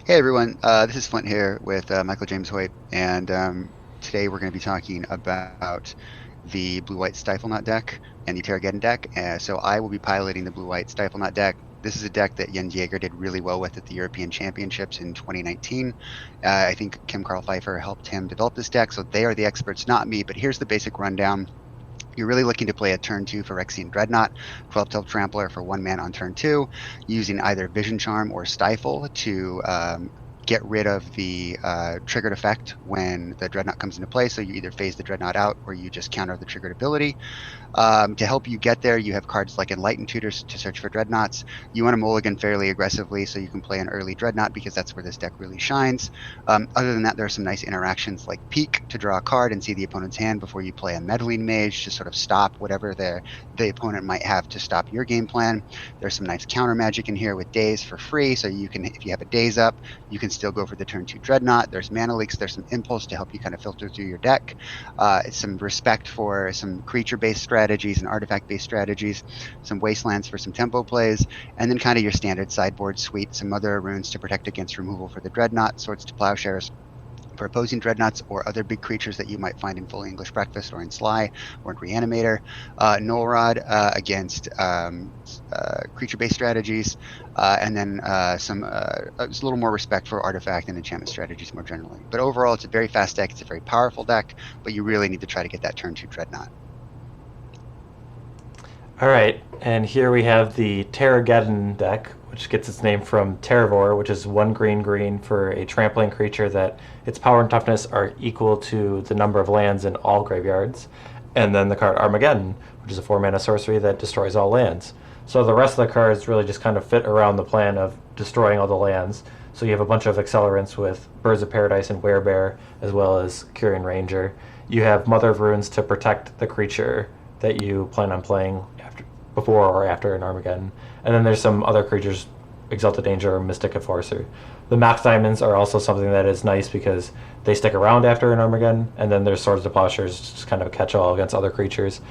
Hey everyone, this is Flint here with Michael James Hoyt, and today we're going to be talking about the Blue-White Stiflenought deck and the Terrageddon deck. So I will be piloting the Blue-White Stiflenought deck. This is a deck that Jens Jaeger did really well with at the European Championships in 2019. I think Kim Carl Pfeiffer helped him develop this deck, so they are the experts, not me, but here's the basic rundown. You're really looking to play a turn 2 Phyrexian Dreadnought, 12-tailed Trampler for 1 mana on turn 2, using either Vision Charm or Stifle to get rid of the triggered effect when the Dreadnought comes into play. So you either phase the Dreadnought out or you just counter the triggered ability. To help you get there, you have cards like Enlightened Tutors to search for Dreadnoughts. You want to mulligan fairly aggressively so you can play an early Dreadnought because that's where this deck really shines. Other than that, there are some nice interactions like Peek to draw a card and see the opponent's hand before you play a Meddling Mage to sort of stop whatever the opponent might have to stop your game plan. There's some nice counter magic in here with Daze for free, so you can, if you have a Daze up, you can still go for the turn 2 Dreadnought. There's Mana Leaks, there's some Impulse to help you kind of filter through your deck. Some respect for some creature-based strategies and artifact-based strategies, some Wastelands for some tempo plays, and then kind of your standard sideboard suite, some other runes to protect against removal for the Dreadnought, Swords to Plowshares for opposing Dreadnoughts or other big creatures that you might find in Fully English Breakfast or in Sly or in Reanimator. Null Rod against creature-based strategies, and then some a little more respect for artifact and enchantment strategies more generally. But overall, it's a very fast deck. It's a very powerful deck, but you really need to try to get that turn 2 Dreadnought. All right, and here we have the Terrageddon deck, which gets its name from Terravore, which is 1 green for a trampling creature that its power and toughness are equal to the number of lands in all graveyards. And then the card Armageddon, which is a 4 mana sorcery that destroys all lands. So the rest of the cards really just kind of fit around the plan of destroying all the lands. So you have a bunch of accelerants with Birds of Paradise and Werebear, as well as Quirion Ranger. You have Mother of Runes to protect the creature that you plan on playing before or after an Armageddon. And then there's some other creatures, Exalted Angel or Mystic Enforcer. The Mox Diamonds are also something that is nice because they stick around after an Armageddon. And then there's Swords to Plowshares, just kind of a catch-all against other creatures.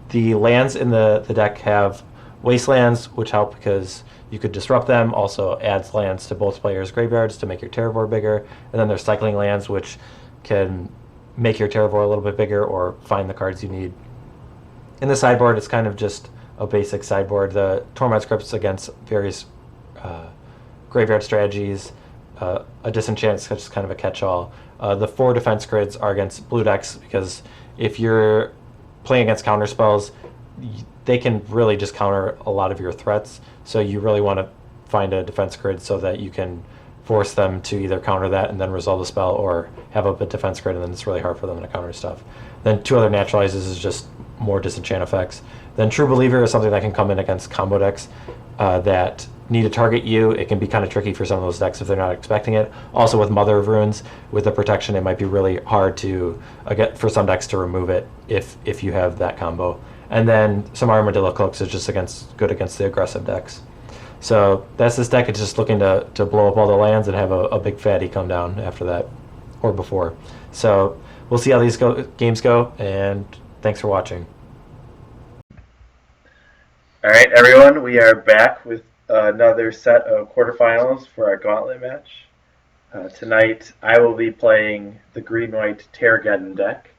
The lands in the deck have Wastelands, which help because you could disrupt them. Also adds lands to both players' graveyards to make your Terravore bigger. And then there's Cycling Lands, which can make your Terravore a little bit bigger or find the cards you need. In the sideboard, it's kind of just a basic sideboard. The Tormod Crypts against various graveyard strategies. A Disenchant is just kind of a catch-all. The 4 defense grids are against blue decks because if you're playing against counter spells, they can really just counter a lot of your threats. So you really want to find a defense grid so that you can force them to either counter that and then resolve the spell, or have a defense grid and then it's really hard for them to counter stuff. Then 2 other Naturalizes is just more Disenchant effects. Then True Believer is something that can come in against combo decks that need to target you. It can be kind of tricky for some of those decks if they're not expecting it. Also with Mother of Runes, with the protection, it might be really hard to get for some decks to remove it if you have that combo. And then some Armadillo Cloaks is just good against the aggressive decks. So that's this deck. It's just looking to blow up all the lands and have a big fatty come down after that or before. So we'll see how these games go, and thanks for watching. All right, everyone, we are back with another set of quarterfinals for our Gauntlet match. Tonight, I will be playing the green-white Terrageddon deck.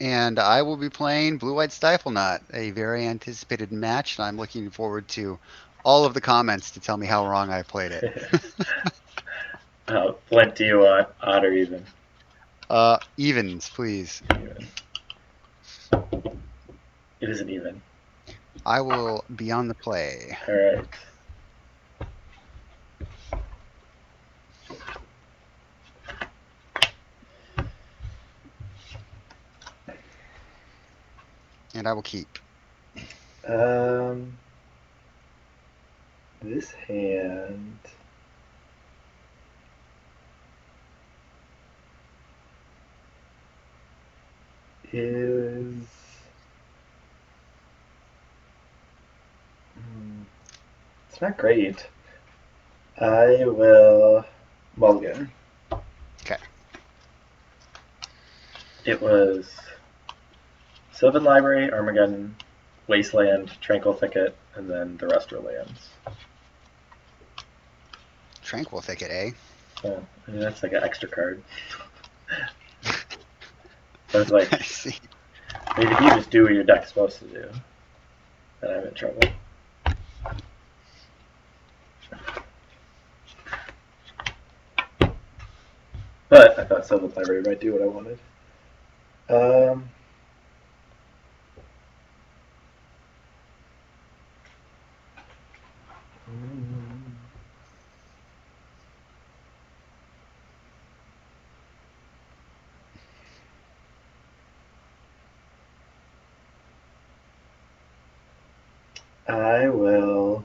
And I will be playing Blue-White Stiflenought, a very anticipated match, and I'm looking forward to all of the comments to tell me how wrong I played it. Flint, do you want odd or even? Evens, please. Even. It isn't even. I will be on the play. All right. And I will keep. This hand is it's not great. I will mulligan. Okay. It was Sylvan Library, Armageddon, Wasteland, Tranquil Thicket, and then the rest are lands. Tranquil Thicket, eh? Oh, I mean, that's like an extra card. I was like, I see. maybe you just do what your deck's supposed to do. Then I'm in trouble. But I thought Sylvan Library might do what I wanted. I will.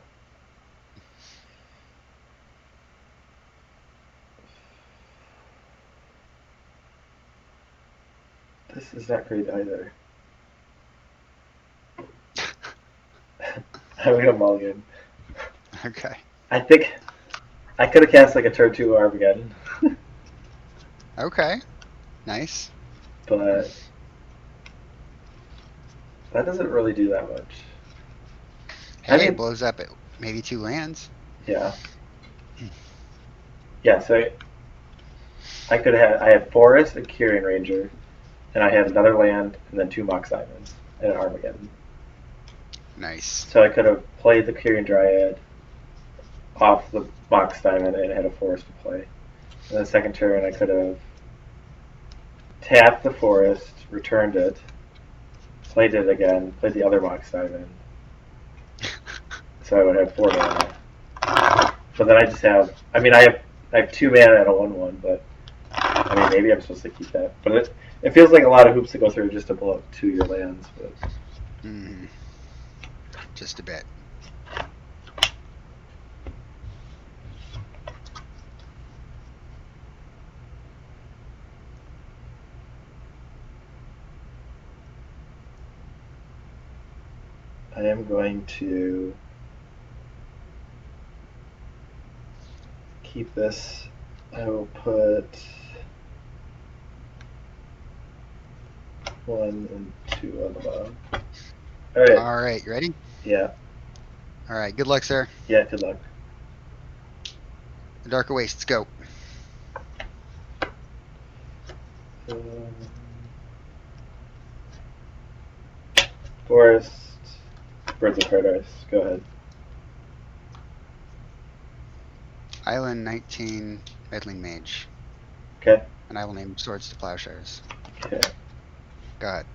This is not great either. I'm gonna mulligan. Okay. I think I could have cast like a turn 2 Armageddon, Okay. Nice. but that doesn't really do that much. Hey, I mean, it blows up at maybe 2 lands. yeah. Yeah, so I could have. I have Forest and Quirion Ranger, and I had another land, and then 2 Mox Diamonds and an Armageddon. Nice. So I could have played the Quirion Dryad off the Mox Diamond and had a Forest to play. And then second turn, I could have tapped the Forest, returned it, played it again, played the other Mox Diamond. So I would have 4 mana. But then I just have. I mean, I have 2 mana and a 1/1, but I mean, maybe I'm supposed to keep that. But it feels like a lot of hoops to go through just to blow up 2 of your lands. But Just a bit. I am going to keep this. I will put 1 and 2 on the bottom. All right. All right, you ready? Yeah. All right, good luck, sir. Yeah. Good luck. The Darker Wastes, go. Forest, Birds of Paradise. Go ahead. Island 19, Meddling Mage. Okay. And I will name Swords to Plowshares. Okay. Go ahead.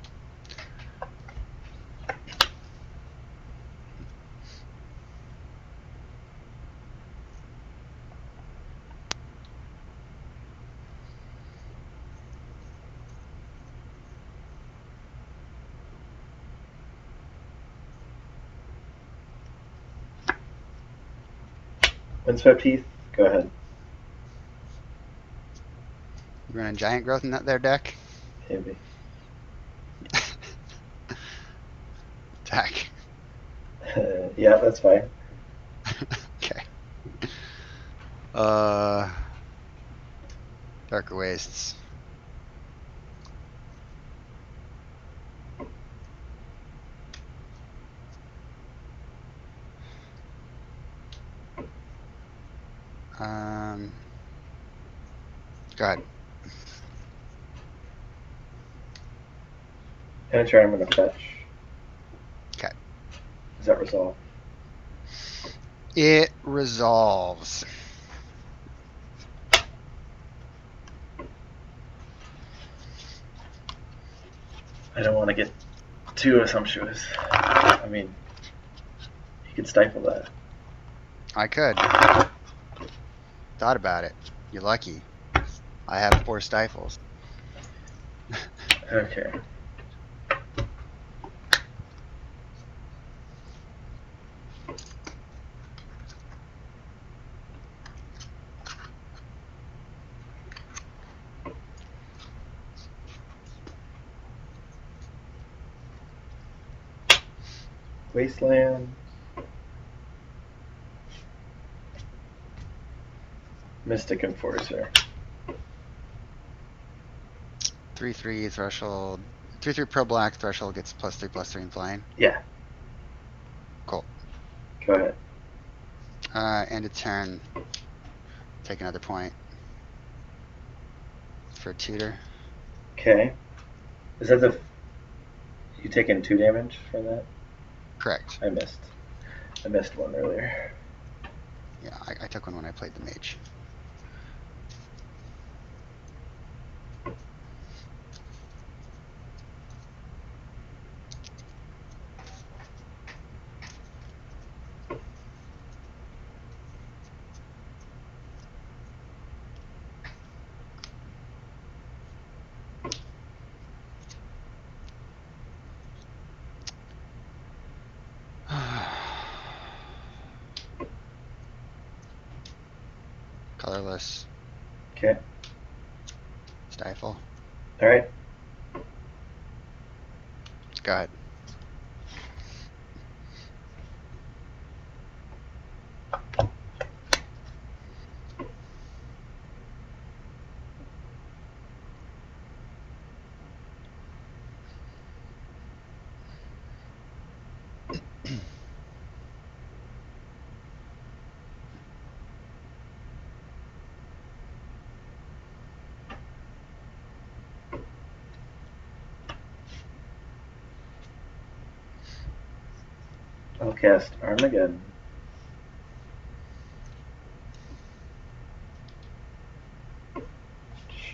Windswept Heath. Go ahead. You running Giant Growth in that there deck? Maybe. Attack. Yeah, that's fine. Okay. Darker Wastes. Go ahead. Anytime I'm going to fetch. Okay. Does that resolve? It resolves. I don't want to get too assumptuous. I mean, you could stifle that. I could. Thought about it. You're lucky. I have 4 stifles. Okay. Wasteland. Mystic Enforcer. 3/3 threshold. 3/3 pro black threshold gets +3/+3 in flying. Yeah. Cool. Go ahead. End of turn. take another point for tutor. Okay. Is that the... You taking 2 damage from that? Correct. I missed one earlier. Yeah, I took one when I played the mage. Colorless. Okay. Stifle. All right. Go ahead. I'll cast Armageddon.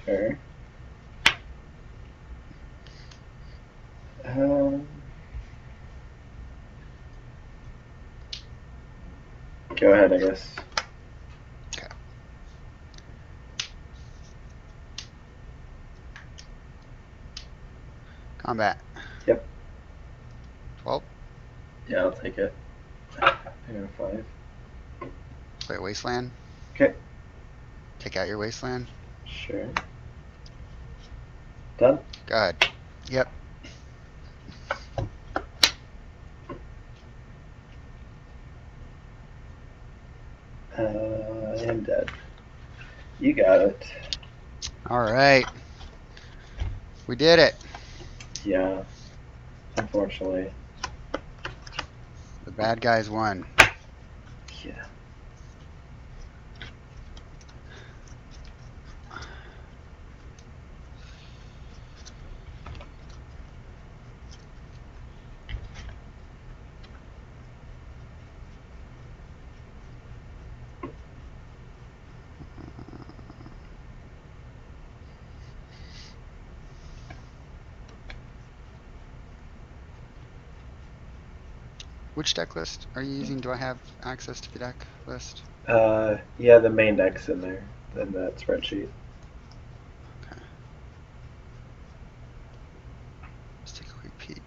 Sure. Go ahead, I guess. Okay. Combat. Yep. 12. Yeah, I'll take it. I got 5. Play Wasteland. Okay. Take out your Wasteland. Sure. Done? Go ahead. Yep. I am dead. You got it. All right. We did it. Yeah. Unfortunately. The bad guys won. Yeah. Which deck list are you using? Do I have access to the deck list? Yeah, the main deck's in there, in that spreadsheet. Okay. Let's take a quick peek.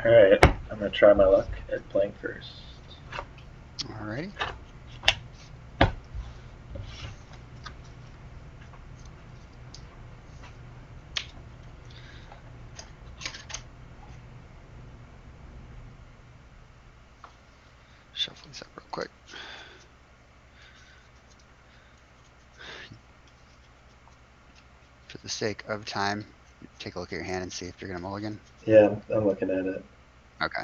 Alright, I'm going to try my luck at playing first. Alrighty. Shuffle these up real quick. For the sake of time, take a look at your hand and see if you're going to mulligan. Yeah, I'm looking at it. Okay.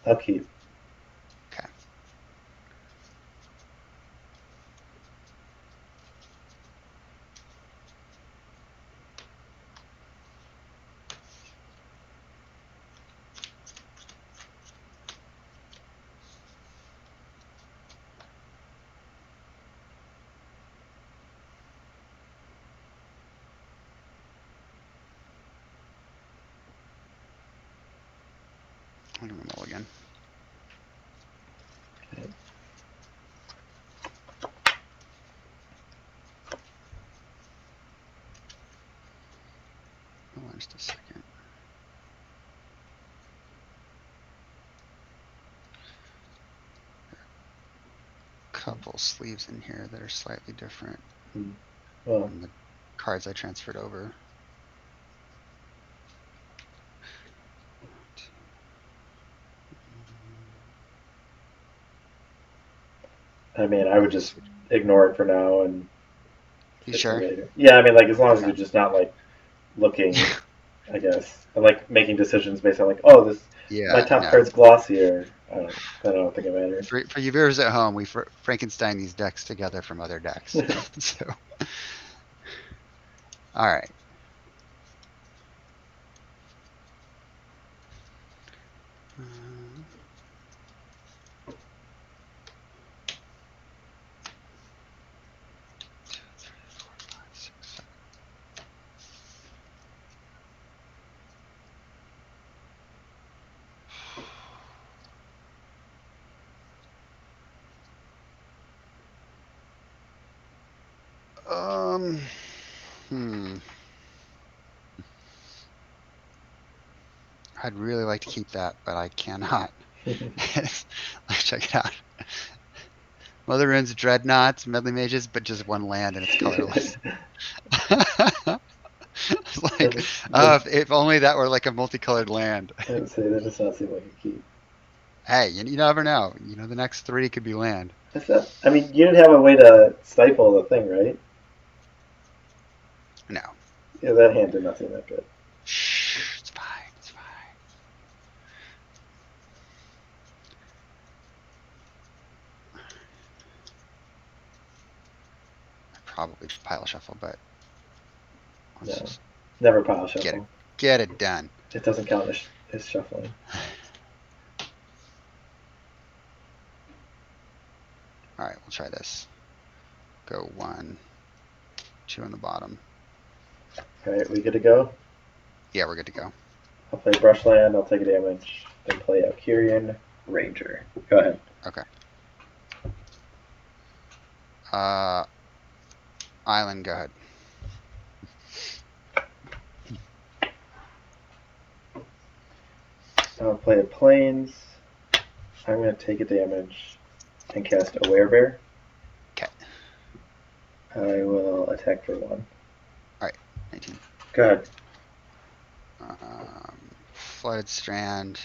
I'll keep. Okay. I'm going to mulligan. Okay. Hold on just a second. Couple sleeves in here that are slightly different Well, from the cards I transferred over. I mean, I would just ignore it for now and You fix it sure? later. Yeah, I mean, like, as long as Okay. you're just not, like, looking, I guess, and, like, making decisions based on, like, oh, this, my Yeah, top no. card's glossier. I don't think it matters. For you viewers at home, we Frankenstein these decks together from other decks. So, all right. Hmm. I'd really like to keep that, but I cannot. Let's check it out. Mother Runes, Dreadnoughts, Medley Mages, but just one land and it's colorless. It's like, if only that were like a multicolored land. I would say that does not seem like a keep. Hey, you never know. You know, the next three could be land. That's not, I mean, you didn't have a way to stifle the thing, right? No. Yeah, that hand did not seem that good. Shh, it's fine. It's fine. I probably pile shuffle, but let's No, just never pile get it, shuffle. get it done. It doesn't count as shuffling. All right, we'll try this. Go 1, 2 on the bottom. All right, we good to go? Yeah, we're good to go. I'll play Brushland. I'll take a damage. Then play out Quirion Ranger. Go ahead. Okay. Island, go ahead. I'll play a Plains. I'm going to take a damage and cast a Werebear. Okay. I will attack for 1. All right, 19. Go ahead. Flooded Strand.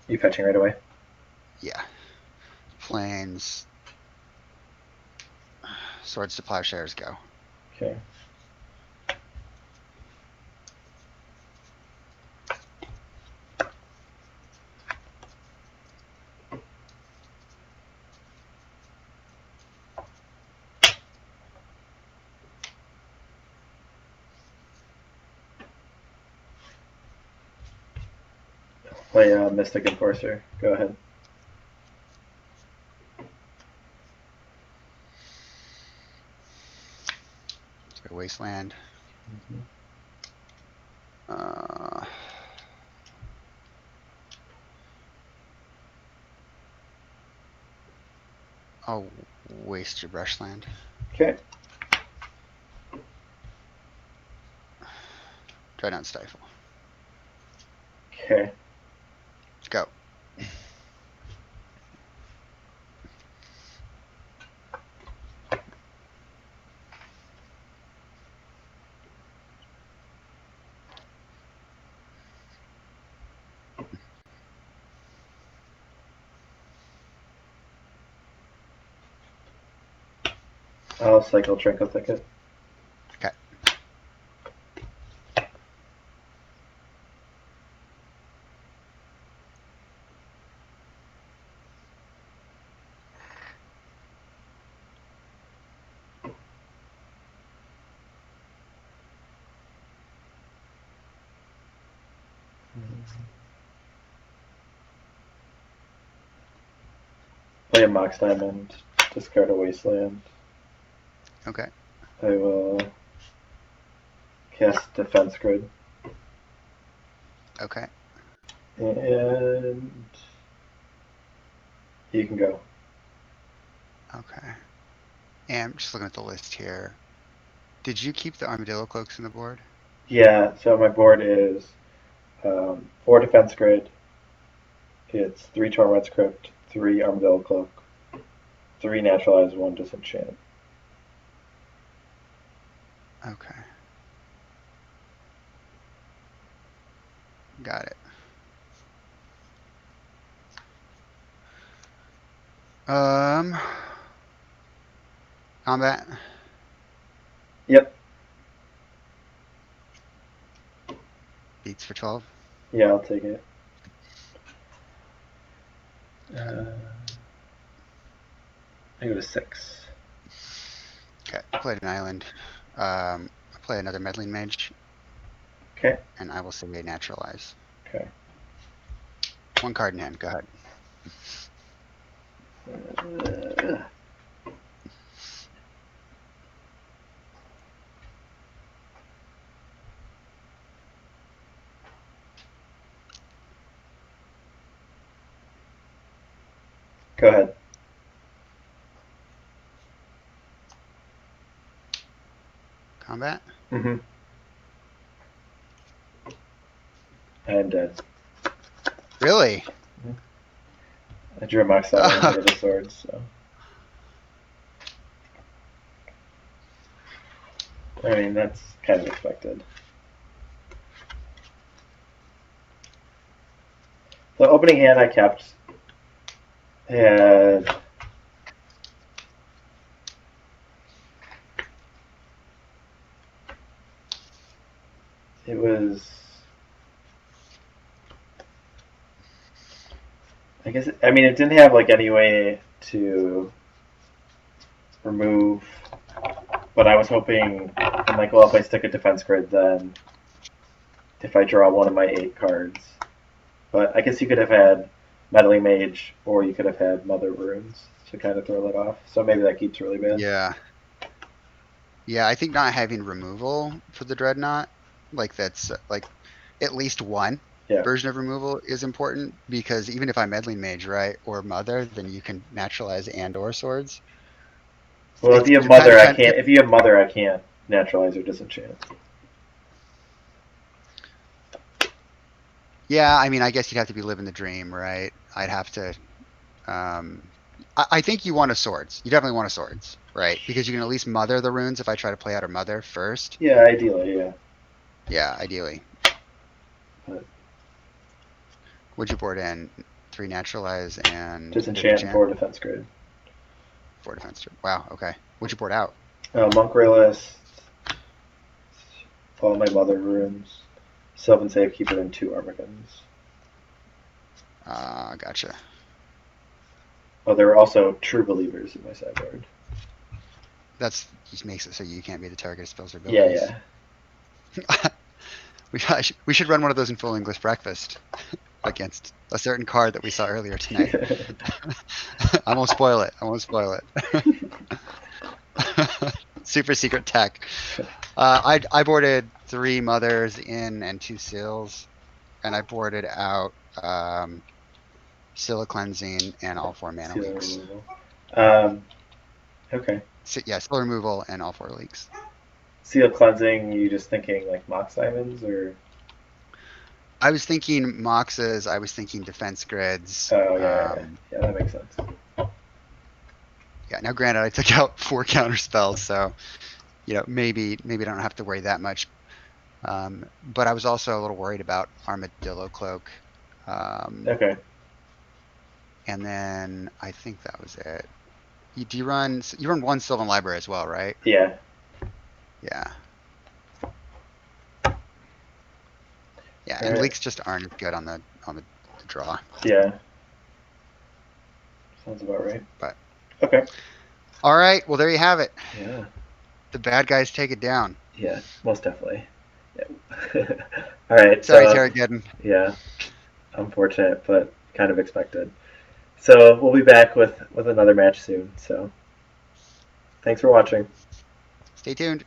You fetching right away? Yeah. Plains. Swords to Plowshares, go. Okay. Play Mystic Enforcer. Go ahead. Let's go Wasteland. Mm-hmm. I'll waste your Brushland. Okay. Dreadnought Stifle. Okay. Go. I'll cycle Tranquil Thicket. Okay. Play a Mox Diamond. Discard a Wasteland. Okay. I will cast Defense Grid. Okay. And you can go. Okay. And I'm just looking at the list here. Did you keep the Armadillo Cloaks in the board? Yeah, so my board is 4 Defense Grid. It's 3 Tormod's Crypt, 3 Armadillo Cloak, 3 Naturalize, 1 Disenchant. Okay. Got it. Combat. Yep. Beats for 12. Yeah, I'll take it. I go to 6. Okay. Played an island. I'll play another meddling mage. Okay. And I will say Naturalize. Okay. 1 card in hand. Go ahead. Go ahead. Combat. Mm-hmm. I'm dead. Really? I drew a Mox Diamond and hit a sword, so. I mean, that's kind of expected. The opening hand I kept had it was I guess I mean it didn't have like any way to remove, but I was hoping I'm like, well, if I stick a defense grid, then if I draw one of my 8 cards, but I guess you could have had Meddling Mage or you could have had Mother Runes to kind of throw that off. So maybe that keeps really bad. Yeah. Yeah, I think not having removal for the Dreadnought, like that's like at least one Yeah. version of removal is important, because even if I'm meddling mage, right, or mother, then you can naturalize and or swords. Well, if you have Mother, I can't. If you have Mother, I can't naturalize or disenchant. Yeah, I mean, I guess you'd have to be living the dream, right? I'd have to. I think you want a swords. You definitely want a swords, right? Because you can at least mother the runes if I try to play out a mother first. Yeah, ideally, yeah. Yeah, ideally. But Would you board in 3 naturalize and disenchant and 4 defense grid. 4 defense. Wow. Okay. Would you board out? Monk Realist, all my Mother runes, Sylvan Safekeeper, and 2 Armageddons. Gotcha. Oh, there were also True Believers in my sideboard. That's just makes it so you can't be the target of spells or abilities. Yeah. We should run one of those in full English breakfast against a certain card that we saw earlier tonight. I won't spoil it. I won't spoil it. Super secret tech. I boarded 3 mothers in and 2 seals, and I boarded out Scylla cleansing and all 4 mana Seal leaks. removal. Okay. So, yeah, spell removal and all 4 leaks. Seal cleansing, you just thinking like Mox Diamonds or? I was thinking Moxes, I was thinking defense grids. Oh, yeah, that makes sense. Yeah, now granted, I took out 4 counter spells, so, maybe I don't have to worry that much. But I was also a little worried about Armadillo Cloak. Okay. And then I think that was it. You run 1 Sylvan Library as well, right? Yeah. Yeah. Yeah, All and right. leaks just aren't good on the draw. Yeah. Sounds about right. But Okay. all right, well there you have it. Yeah. The bad guys take it down. Yeah. Most definitely. Yeah. All right. Sorry, So Terrageddon. yeah, unfortunate, but kind of expected. So we'll be back with another match soon. So thanks for watching. Stay tuned.